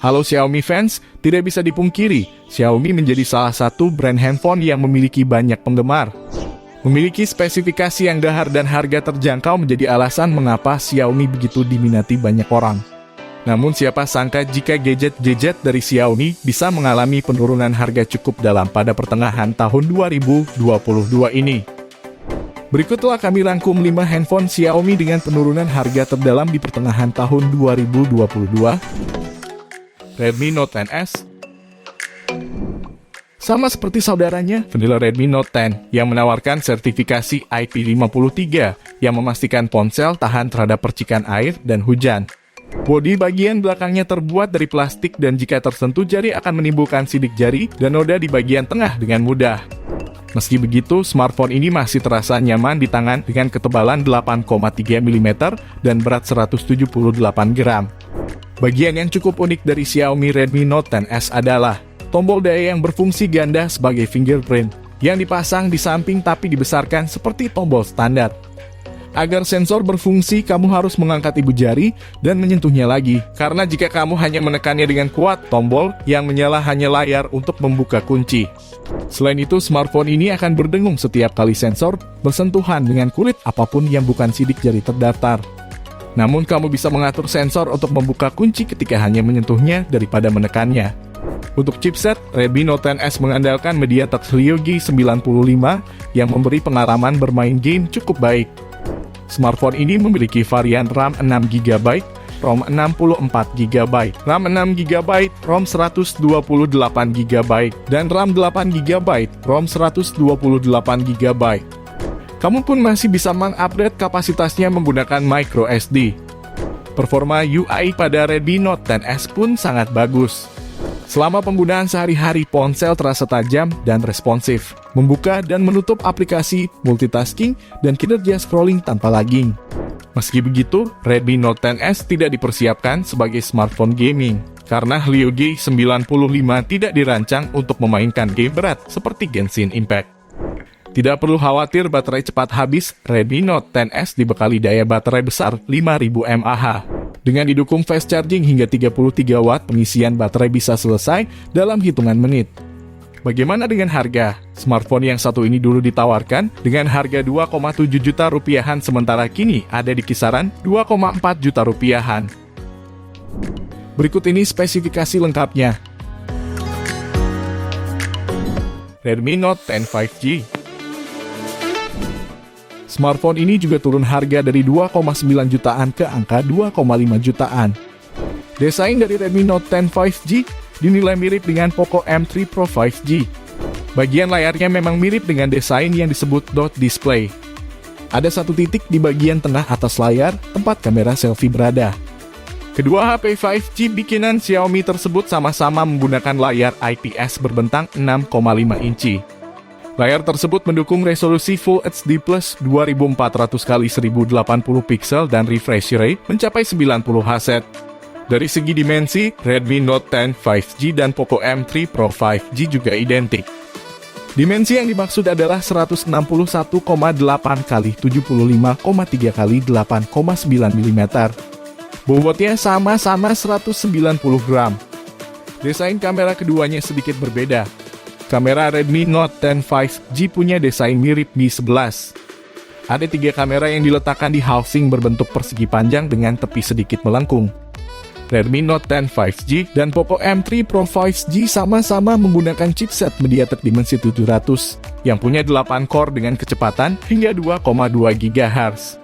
Halo Xiaomi fans, tidak bisa dipungkiri, Xiaomi menjadi salah satu brand handphone yang memiliki banyak penggemar. Memiliki spesifikasi yang dahar dan harga terjangkau menjadi alasan mengapa Xiaomi begitu diminati banyak orang. Namun siapa sangka jika gadget-gadget dari Xiaomi bisa mengalami penurunan harga cukup dalam pada pertengahan tahun 2022 ini. Berikutlah kami rangkum 5 handphone Xiaomi dengan penurunan harga terdalam di pertengahan tahun 2022. Redmi Note 10s. Sama seperti saudaranya, vanilla Redmi Note 10 yang menawarkan sertifikasi IP53 yang memastikan ponsel tahan terhadap percikan air dan hujan. Bodi bagian belakangnya terbuat dari plastik dan jika tersentuh jari akan menimbulkan sidik jari dan noda di bagian tengah dengan mudah. Meski begitu, smartphone ini masih terasa nyaman di tangan dengan ketebalan 8,3 mm dan berat 178 gram. Bagian yang cukup unik dari Xiaomi Redmi Note 10s adalah tombol daya yang berfungsi ganda sebagai fingerprint yang dipasang di samping tapi dibesarkan seperti tombol standar. Agar sensor berfungsi, kamu harus mengangkat ibu jari dan menyentuhnya lagi, karena jika kamu hanya menekannya dengan kuat, tombol yang menyala hanya layar untuk membuka kunci. Selain itu, smartphone ini akan berdengung setiap kali sensor bersentuhan dengan kulit apapun yang bukan sidik jari terdaftar. Namun kamu bisa mengatur sensor untuk membuka kunci ketika hanya menyentuhnya daripada menekannya. Untuk chipset, Redmi Note 10s mengandalkan MediaTek Helio G95 yang memberi pengalaman bermain game cukup baik. Smartphone ini memiliki varian RAM 6GB, ROM 64GB, RAM 6GB, ROM 128GB, dan RAM 8GB, ROM 128GB. Kamu pun masih bisa mengupgrade kapasitasnya menggunakan microSD. Performa UI pada Redmi Note 10s pun sangat bagus. Selama penggunaan sehari-hari, ponsel terasa tajam dan responsif, membuka dan menutup aplikasi, multitasking, dan kinerja scrolling tanpa lagging. Meski begitu, Redmi Note 10s tidak dipersiapkan sebagai smartphone gaming, karena Helio G95 tidak dirancang untuk memainkan game berat seperti Genshin Impact. Tidak perlu khawatir baterai cepat habis, Redmi Note 10s dibekali daya baterai besar 5000 mAh. Dengan didukung fast charging hingga 33 watt, pengisian baterai bisa selesai dalam hitungan menit. Bagaimana dengan harga? Smartphone yang satu ini dulu ditawarkan dengan harga 2,7 juta rupiahan, sementara kini ada di kisaran 2,4 juta rupiahan. Berikut ini spesifikasi lengkapnya. Redmi Note 10 5G. Smartphone ini juga turun harga dari 2,9 jutaan ke angka 2,5 jutaan. Desain dari Redmi Note 10 5G dinilai mirip dengan Poco M3 Pro 5G. Bagian layarnya memang mirip dengan desain yang disebut dot display. Ada satu titik di bagian tengah atas layar, tempat kamera selfie berada. Kedua HP 5G bikinan Xiaomi tersebut sama-sama menggunakan layar IPS berbentang 6,5 inci. Layar tersebut mendukung resolusi Full HD Plus 2400x1080 pixel dan refresh rate mencapai 90 Hz. Dari segi dimensi, Redmi Note 10 5G dan Poco M3 Pro 5G juga identik. Dimensi yang dimaksud adalah 161,8x75,3x8,9 mm. Bobotnya sama-sama 190 gram. Desain kamera keduanya sedikit berbeda. Kamera Redmi Note 10 5G punya desain mirip Mi 11. Ada 3 kamera yang diletakkan di housing berbentuk persegi panjang dengan tepi sedikit melengkung. Redmi Note 10 5G dan Poco M3 Pro 5G sama-sama menggunakan chipset MediaTek Dimensity 700 yang punya 8 core dengan kecepatan hingga 2,2 GHz.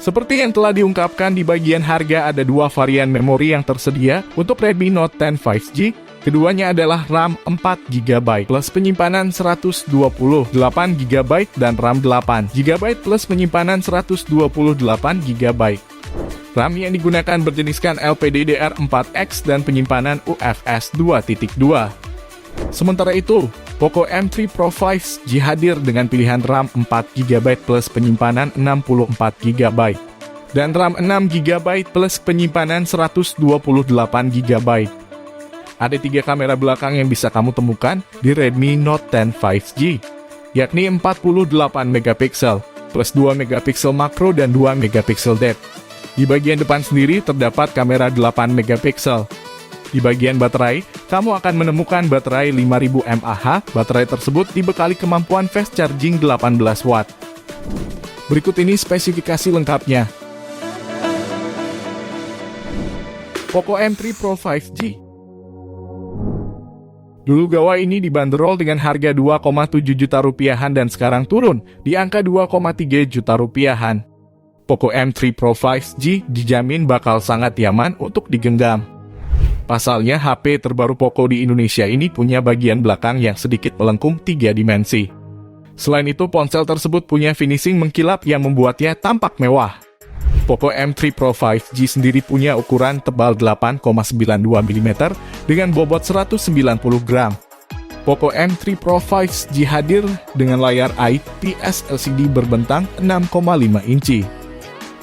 Seperti yang telah diungkapkan di bagian harga, ada 2 varian memori yang tersedia untuk Redmi Note 10 5G. Keduanya adalah RAM 4GB plus penyimpanan 128GB dan RAM 8GB plus penyimpanan 128GB. RAM yang digunakan berjeniskan LPDDR4X dan penyimpanan UFS 2.2. Sementara itu, Poco M3 Pro 5G hadir dengan pilihan RAM 4GB plus penyimpanan 64GB dan RAM 6GB plus penyimpanan 128GB. Ada 3 kamera belakang yang bisa kamu temukan di Redmi Note 10 5G, yakni 48MP plus 2MP makro dan 2MP depth. Di bagian depan sendiri terdapat kamera 8MP. Di bagian baterai, kamu akan menemukan baterai 5000 mAh. Baterai tersebut dibekali kemampuan fast charging 18 watt. Berikut ini spesifikasi lengkapnya. Poco M3 Pro 5G. Dulu gawai ini dibanderol dengan harga 2,7 juta rupiahan dan sekarang turun di angka 2,3 juta rupiahan. Poco M3 Pro 5G dijamin bakal sangat nyaman untuk digenggam. Pasalnya, HP terbaru Poco di Indonesia ini punya bagian belakang yang sedikit melengkung 3 dimensi. Selain itu, ponsel tersebut punya finishing mengkilap yang membuatnya tampak mewah. Poco M3 Pro 5G sendiri punya ukuran tebal 8,92 mm dengan bobot 190 gram. Poco M3 Pro 5G hadir dengan layar IPS LCD berbentang 6,5 inci.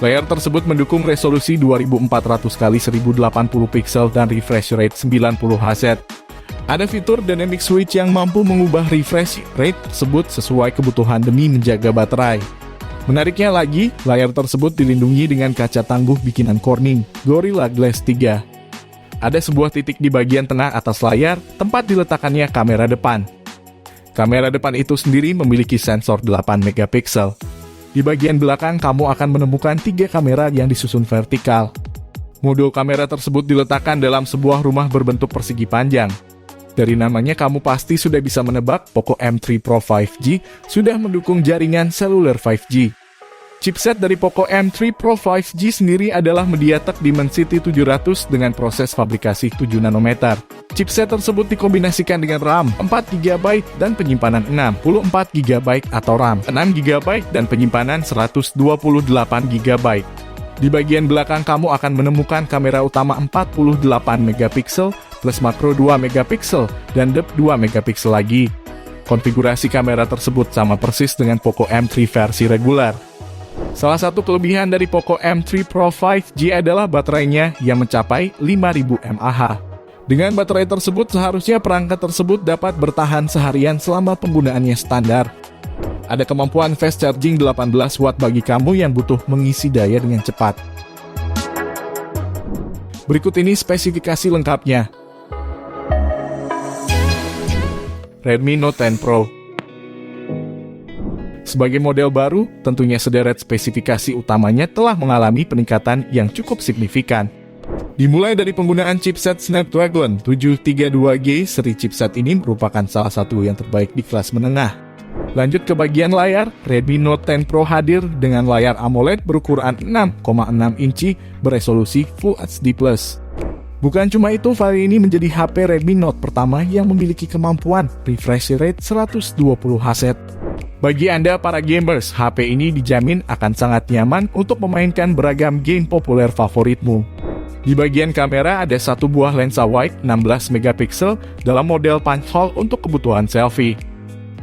Layar tersebut mendukung resolusi 2400x1080 pixel dan refresh rate 90 Hz. Ada fitur dynamic switch yang mampu mengubah refresh rate tersebut sesuai kebutuhan demi menjaga baterai. Menariknya lagi, layar tersebut dilindungi dengan kaca tangguh bikinan Corning, Gorilla Glass 3. Ada sebuah titik di bagian tengah atas layar, tempat diletakkannya kamera depan. Kamera depan itu sendiri memiliki sensor 8 megapiksel. Di bagian belakang, kamu akan menemukan 3 kamera yang disusun vertikal. Modul kamera tersebut diletakkan dalam sebuah rumah berbentuk persegi panjang. Dari namanya, kamu pasti sudah bisa menebak Poco M3 Pro 5G sudah mendukung jaringan seluler 5G. Chipset dari Poco M3 Pro 5G sendiri adalah MediaTek Dimensity 700 dengan proses fabrikasi 7 nanometer. Chipset tersebut dikombinasikan dengan RAM 4GB dan penyimpanan 64GB atau RAM 6GB dan penyimpanan 128GB. Di bagian belakang kamu akan menemukan kamera utama 48 megapiksel plus makro 2 megapiksel dan depth 2 megapiksel lagi. Konfigurasi kamera tersebut sama persis dengan Poco M3 versi reguler. Salah satu kelebihan dari Poco M3 Pro 5G adalah baterainya yang mencapai 5000 mAh. Dengan baterai tersebut, seharusnya perangkat tersebut dapat bertahan seharian selama penggunaannya standar. Ada kemampuan fast charging 18 watt bagi kamu yang butuh mengisi daya dengan cepat. Berikut ini spesifikasi lengkapnya. Redmi Note 10 Pro. Sebagai model baru, tentunya sederet spesifikasi utamanya telah mengalami peningkatan yang cukup signifikan. Dimulai dari penggunaan chipset Snapdragon 732G, seri chipset ini merupakan salah satu yang terbaik di kelas menengah. Lanjut ke bagian layar, Redmi Note 10 Pro hadir dengan layar AMOLED berukuran 6,6 inci beresolusi Full HD+. Bukan cuma itu, vari ini menjadi HP Redmi Note pertama yang memiliki kemampuan refresh rate 120 Hz. Bagi Anda para gamers, HP ini dijamin akan sangat nyaman untuk memainkan beragam game populer favoritmu. Di bagian kamera ada satu buah lensa wide 16 megapiksel dalam model punch hole untuk kebutuhan selfie.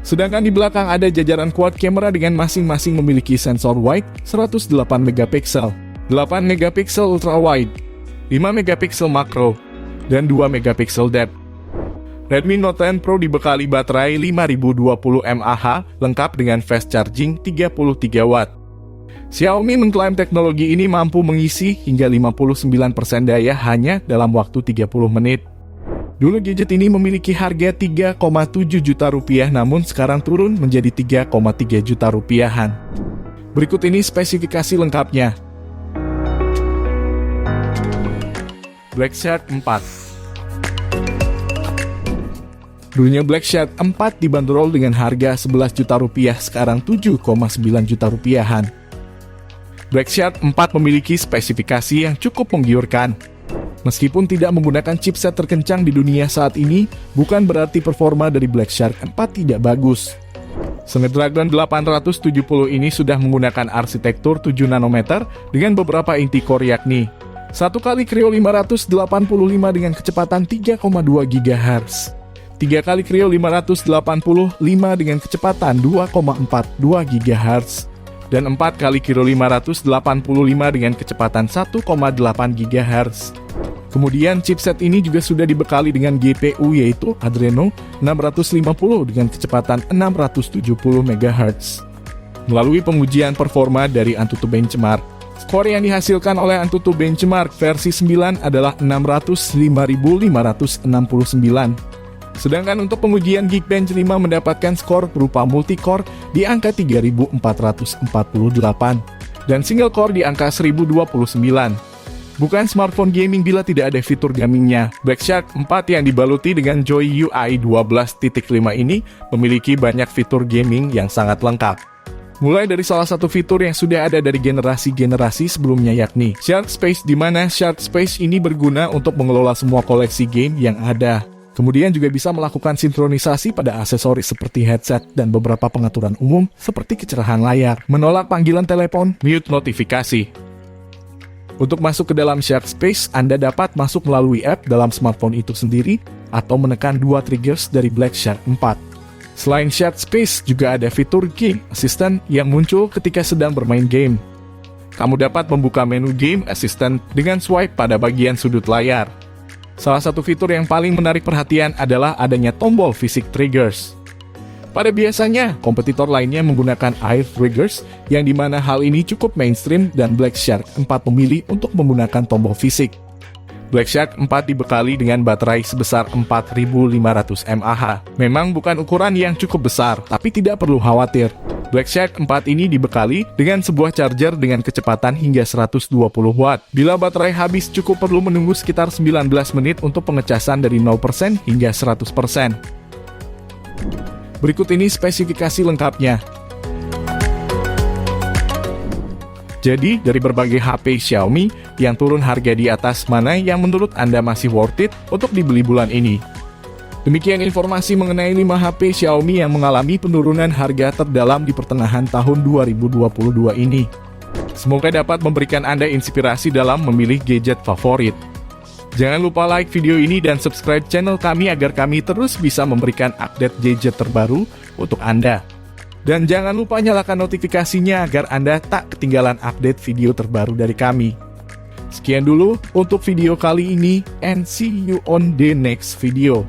Sedangkan di belakang ada jajaran quad kamera dengan masing-masing memiliki sensor wide 108 megapiksel, 8 megapiksel ultra wide, 5 megapiksel makro, dan 2 megapiksel depth. Redmi Note 10 Pro dibekali baterai 5020 mAh lengkap dengan fast charging 33 watt. Xiaomi mengklaim teknologi ini mampu mengisi hingga 59% daya hanya dalam waktu 30 menit. Dulu gadget ini memiliki harga 3,7 juta rupiah, namun sekarang turun menjadi 3,3 juta rupiahan. Berikut ini spesifikasi lengkapnya. Black Shark 4. Dulunya Black Shark 4 dibanderol dengan harga 11 juta rupiah, sekarang 7,9 juta rupiahan. Black Shark 4 memiliki spesifikasi yang cukup menggiurkan. Meskipun tidak menggunakan chipset terkencang di dunia saat ini, bukan berarti performa dari Black Shark 4 tidak bagus. Snapdragon 870 ini sudah menggunakan arsitektur 7 nanometer dengan beberapa inti core yakni 1 kali Kryo 585 dengan kecepatan 3,2 GHz, 3 kali Kryo 585 dengan kecepatan 2,42 GHz, dan 4 kali Kryo 585 dengan kecepatan 1,8 GHz. Kemudian chipset ini juga sudah dibekali dengan GPU yaitu Adreno 650 dengan kecepatan 670 MHz. Melalui pengujian performa dari AnTuTu Benchmark, Skor yang dihasilkan oleh AnTuTu Benchmark versi 9 adalah 605.569. Sedangkan untuk pengujian Geekbench 5 mendapatkan skor berupa multicore di angka 3.448 dan single core di angka 1.029. Bukan smartphone gaming bila tidak ada fitur gamingnya. Black Shark 4 yang dibaluti dengan Joy UI 12.5 ini memiliki banyak fitur gaming yang sangat lengkap. Mulai dari salah satu fitur yang sudah ada dari generasi-generasi sebelumnya, yakni Shark Space, di mana Shark Space ini berguna untuk mengelola semua koleksi game yang ada. Kemudian juga bisa melakukan sinkronisasi pada aksesoris seperti headset dan beberapa pengaturan umum seperti kecerahan layar, menolak panggilan telepon, mute notifikasi. Untuk masuk ke dalam Shark Space, Anda dapat masuk melalui app dalam smartphone itu sendiri atau menekan 2 triggers dari Black Shark 4. Selain Shark Space, juga ada fitur Game Assistant yang muncul ketika sedang bermain game. Kamu dapat membuka menu Game Assistant dengan swipe pada bagian sudut layar. Salah satu fitur yang paling menarik perhatian adalah adanya tombol fisik triggers. Pada biasanya, kompetitor lainnya menggunakan air triggers, yang dimana hal ini cukup mainstream dan Black Shark 4 memilih untuk menggunakan tombol fisik. Black Shark 4 dibekali dengan baterai sebesar 4.500 mAh. Memang bukan ukuran yang cukup besar, tapi tidak perlu khawatir. Black Shark 4 ini dibekali dengan sebuah charger dengan kecepatan hingga 120 watt. Bila baterai habis, cukup perlu menunggu sekitar 19 menit untuk pengecasan dari 0% hingga 100%. Berikut ini spesifikasi lengkapnya. Jadi, dari berbagai HP Xiaomi yang turun harga di atas, mana yang menurut Anda masih worth it untuk dibeli bulan ini? Demikian informasi mengenai 5 HP Xiaomi yang mengalami penurunan harga terdalam di pertengahan tahun 2022 ini. Semoga dapat memberikan Anda inspirasi dalam memilih gadget favorit. Jangan lupa like video ini dan subscribe channel kami agar kami terus bisa memberikan update gadget terbaru untuk Anda. Dan jangan lupa nyalakan notifikasinya agar Anda tak ketinggalan update video terbaru dari kami. Sekian dulu untuk video kali ini, and see you on the next video.